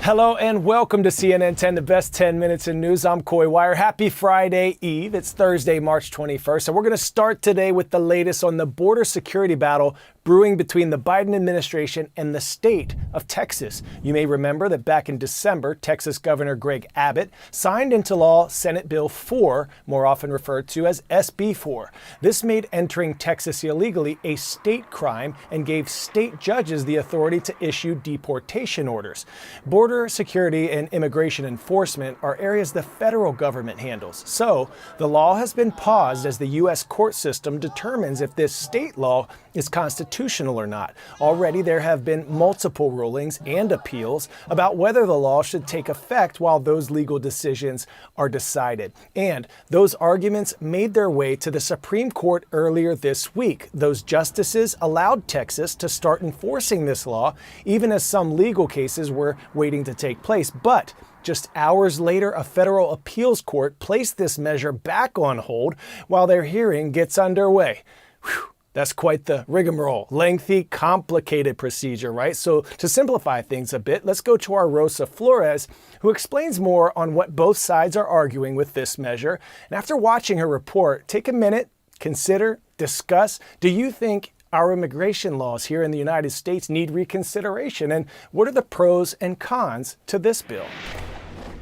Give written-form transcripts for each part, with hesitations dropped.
Hello and welcome to CNN 10, the best 10 minutes in news. I'm Coy Wire. Happy Friday Eve. It's Thursday, March 21st. And we're going to start today with the latest on the border security battle brewing between the Biden administration and the state of Texas. You may remember that back in December, Texas Governor Greg Abbott signed into law Senate Bill 4, more often referred to as SB 4. This made entering Texas illegally a state crime and gave state judges the authority to issue deportation orders. Border security and immigration enforcement are areas the federal government handles. So the law has been paused as the U.S. court system determines if this state law is constitutional or not. Already there have been multiple rulings and appeals about whether the law should take effect while those legal decisions are decided. And those arguments made their way to the Supreme Court earlier this week. Those justices allowed Texas to start enforcing this law, even as some legal cases were waiting to take place. But just hours later, a federal appeals court placed this measure back on hold while their hearing gets underway. Whew. That's quite the rigmarole. Lengthy, complicated procedure, right? So to simplify things a bit, let's go to our Rosa Flores, who explains more on what both sides are arguing with this measure. And after watching her report, take a minute, consider, discuss. Do you think our immigration laws here in the United States need reconsideration? And what are the pros and cons to this bill?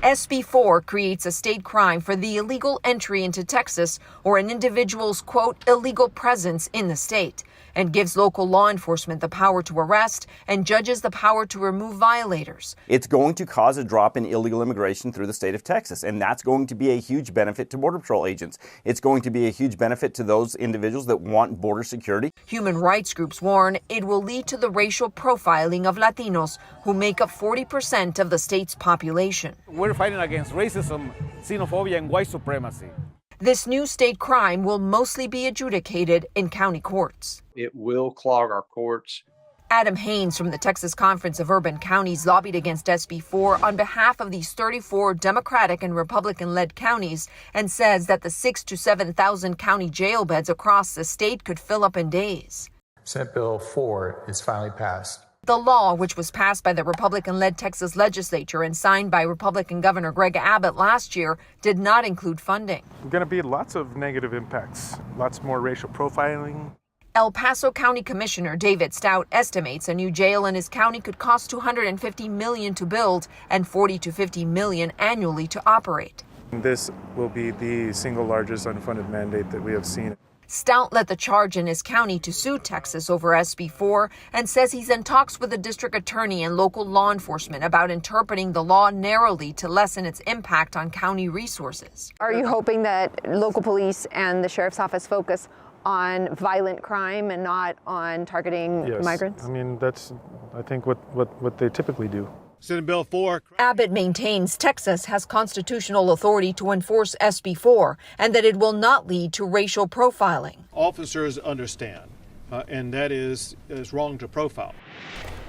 SB 4 creates a state crime for the illegal entry into Texas or an individual's, quote, illegal presence in the state, and gives local law enforcement the power to arrest and judges the power to remove violators. It's going to cause a drop in illegal immigration through the state of Texas, and that's going to be a huge benefit to Border Patrol agents. It's going to be a huge benefit to those individuals that want border security. Human rights groups warn it will lead to the racial profiling of Latinos, who make up 40% of the state's population. We're fighting against racism, xenophobia, and white supremacy. This new state crime will mostly be adjudicated in county courts. It will clog our courts. Adam Haynes from the Texas Conference of Urban Counties lobbied against SB 4 on behalf of these 34 Democratic and Republican-led counties and says that the 6,000 to 7,000 county jail beds across the state could fill up in days. Senate Bill 4 is finally passed. The law, which was passed by the Republican-led Texas legislature and signed by Republican Governor Greg Abbott last year, did not include funding. There's going to be lots of negative impacts, lots more racial profiling. El Paso County Commissioner David Stout estimates a new jail in his county could cost $250 million to build and $40 to $50 million annually to operate. This will be the single largest unfunded mandate that we have seen. Stout led the charge in his county to sue Texas over SB 4 and says he's in talks with the district attorney and local law enforcement about interpreting the law narrowly to lessen its impact on county resources. Are you hoping that local police and the sheriff's office focus on violent crime and not on targeting migrants? I mean, that's, I think, what they typically do. Senate Bill 4. Abbott maintains Texas has constitutional authority to enforce SB 4 and that it will not lead to racial profiling. Officers understand, and that is wrong to profile.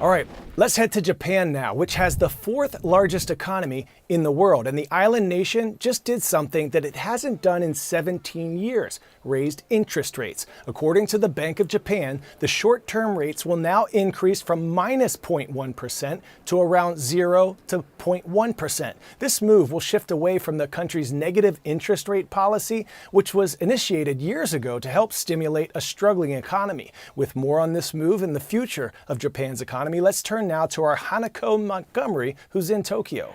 All right, let's head to Japan now, which has the fourth largest economy in the world. And the island nation just did something that it hasn't done in 17 years, raised interest rates. According to the Bank of Japan, the short-term rates will now increase from minus 0.1% to around 0 to 0.1%. This move will shift away from the country's negative interest rate policy, which was initiated years ago to help stimulate a struggling economy. With more on this move and the future of Japan's economy, let's turn now to our Hanako Montgomery, who's in Tokyo.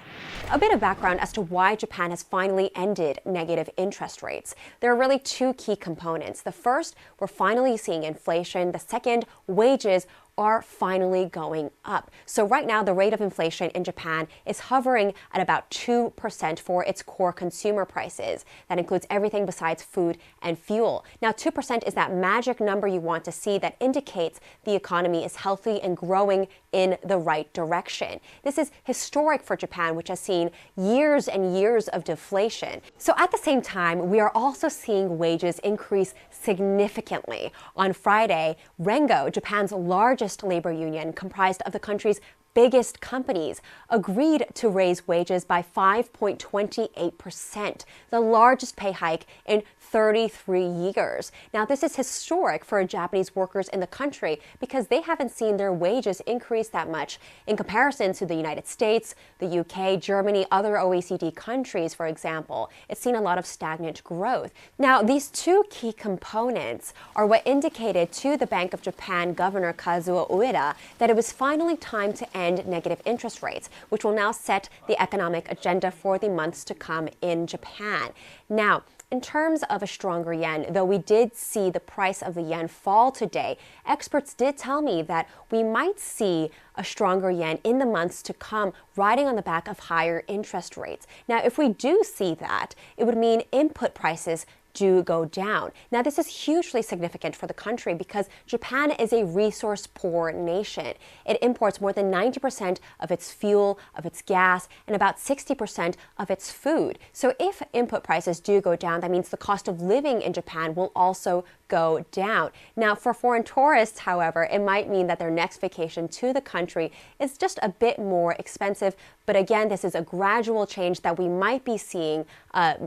A bit of background as to why Japan has finally ended negative interest rates. There are really two key components. The first, we're finally seeing inflation. The second, wages are finally going up. So right now, the rate of inflation in Japan is hovering at about 2% for its core consumer prices. That includes everything besides food and fuel. Now, 2% is that magic number you want to see that indicates the economy is healthy and growing in the right direction. This is historic for Japan, which has seen years and years of deflation. So at the same time, we are also seeing wages increase significantly. On Friday, Rengo, Japan's largest labor union, comprised of the country's biggest companies agreed to raise wages by 5.28%, the largest pay hike in 33 years. Now, this is historic for Japanese workers in the country because they haven't seen their wages increase that much in comparison to the United States, the UK, Germany, other OECD countries, for example. It's seen a lot of stagnant growth. Now, these two key components are what indicated to the Bank of Japan Governor Kazuo Ueda that it was finally time to end negative interest rates, which will now set the economic agenda for the months to come in Japan. Now, in terms of a stronger yen, though we did see the price of the yen fall today, experts did tell me that we might see a stronger yen in the months to come, riding on the back of higher interest rates. Now, if we do see that, it would mean input prices do go down. Now, this is hugely significant for the country because Japan is a resource-poor nation. It imports more than 90% of its fuel, of its gas, and about 60% of its food. So if input prices do go down, that means the cost of living in Japan will also go down. Now, for foreign tourists, however, it might mean that their next vacation to the country is just a bit more expensive. But again, this is a gradual change that we might be seeing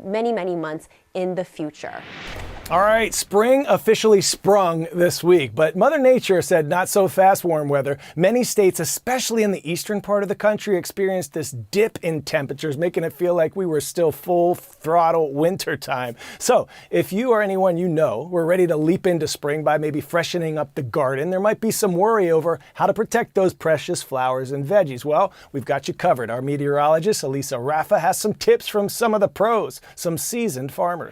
many, many months in the future. All right, spring officially sprung this week, but Mother Nature said not so fast warm weather. Many states, especially in the eastern part of the country, experienced this dip in temperatures, making it feel like we were still full throttle winter time. So if you or anyone you know were ready to leap into spring by maybe freshening up the garden, there might be some worry over how to protect those precious flowers and veggies. Well, we've got you covered. Our meteorologist, Elisa Raffa, has some tips from some of the pros, some seasoned farmers.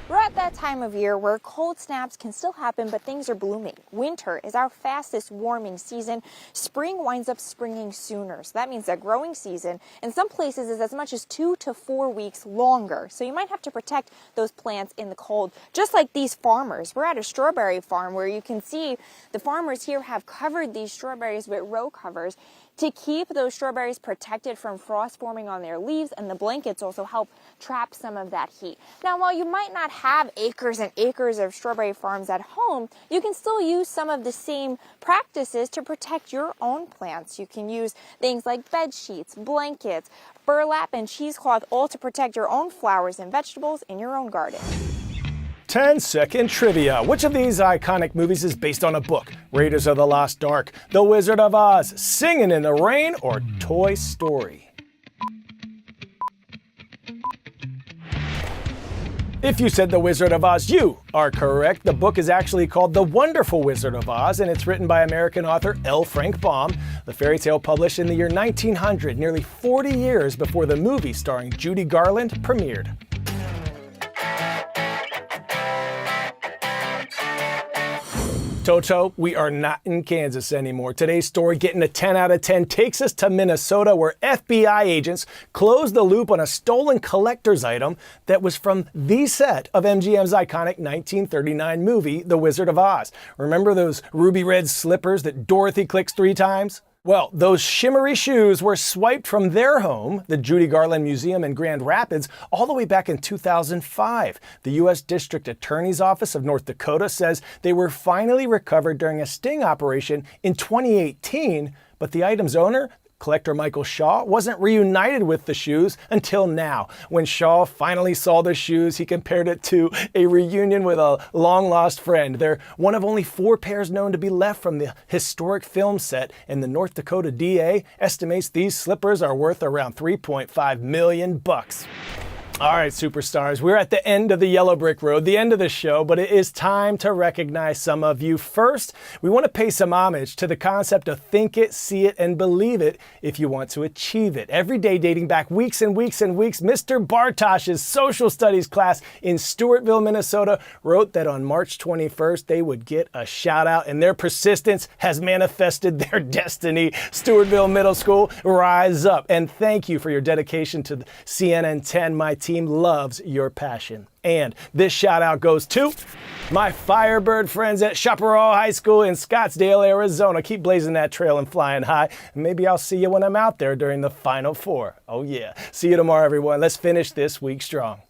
We're at that time of year where cold snaps can still happen, but things are blooming. Winter is our fastest warming season. Spring winds up springing sooner. So that means that growing season in some places is as much as 2 to 4 weeks longer. So you might have to protect those plants in the cold, just like these farmers. We're at a strawberry farm where you can see the farmers here have covered these strawberries with row covers to keep those strawberries protected from frost forming on their leaves, and the blankets also help trap some of that heat. Now, while you might not have acres and acres of strawberry farms at home, you can still use some of the same practices to protect your own plants. You can use things like bed sheets, blankets, burlap, and cheesecloth, all to protect your own flowers and vegetables in your own garden. 10-second trivia. Which of these iconic movies is based on a book? Raiders of the Lost Ark, The Wizard of Oz, Singing in the Rain, or Toy Story? If you said The Wizard of Oz, you are correct. The book is actually called The Wonderful Wizard of Oz, and it's written by American author L. Frank Baum. The fairy tale published in the year 1900, nearly 40 years before the movie starring Judy Garland premiered. Toto, we are not in Kansas anymore. Today's story, getting a 10 out of 10, takes us to Minnesota, where FBI agents closed the loop on a stolen collector's item that was from the set of MGM's iconic 1939 movie, The Wizard of Oz. Remember those ruby red slippers that Dorothy clicks 3 times? Well, those shimmery shoes were swiped from their home, the Judy Garland Museum in Grand Rapids, all the way back in 2005. The U.S. District Attorney's Office of North Dakota says they were finally recovered during a sting operation in 2018, but the item's owner, collector Michael Shaw, wasn't reunited with the shoes until now. When Shaw finally saw the shoes, he compared it to a reunion with a long-lost friend. They're one of only 4 pairs known to be left from the historic film set, and the North Dakota DA estimates these slippers are worth around $3.5 million. All right, superstars, we're at the end of the Yellow Brick Road, the end of the show, but it is time to recognize some of you. First, we want to pay some homage to the concept of think it, see it, and believe it if you want to achieve it. Every day dating back weeks and weeks and weeks, Mr. Bartosh's social studies class in Stewartville, Minnesota, wrote that on March 21st, they would get a shout out, and their persistence has manifested their destiny. Stewartville Middle School, rise up. And thank you for your dedication to CNN 10. My team loves your passion. And this shout out goes to my Firebird friends at Chaparral High School in Scottsdale, Arizona. Keep blazing that trail and flying high. And maybe I'll see you when I'm out there during the Final Four. Oh yeah. See you tomorrow, everyone. Let's finish this week strong.